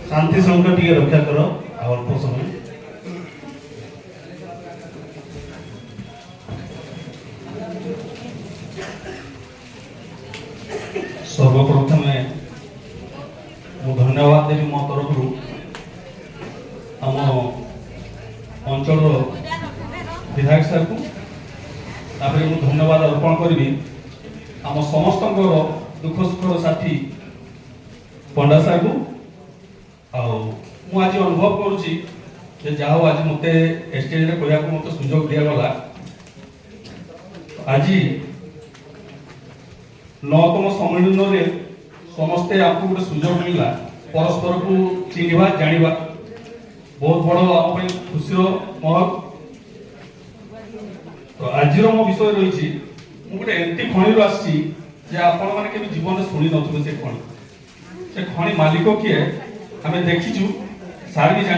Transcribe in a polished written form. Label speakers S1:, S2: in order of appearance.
S1: शांति संकट टी रक्षा कर अल्प समय सर्वप्रथम मु धन्यवाद देवी मो तरफ आम अंचल विधायक सर को मु धन्यवाद अर्पण करी आम समस्त दुख सुखर साथी पंडा सर को आज अनुभव करुच्ची जाओ आज मत स्टेज कहया मत सुजोग दिगला आज 9तम सम्मेलन में समस्ते आपको गोटे सुजोग मिलला परस्पर को चिन्हवा जानिबा बहुत बड़ आम खुशी महल। तो आज मो विषय रही गोटे एमती खणी आसी आपण मैंने जीवन शुणी न से खणी मालिक किए आम देखीचु सार भी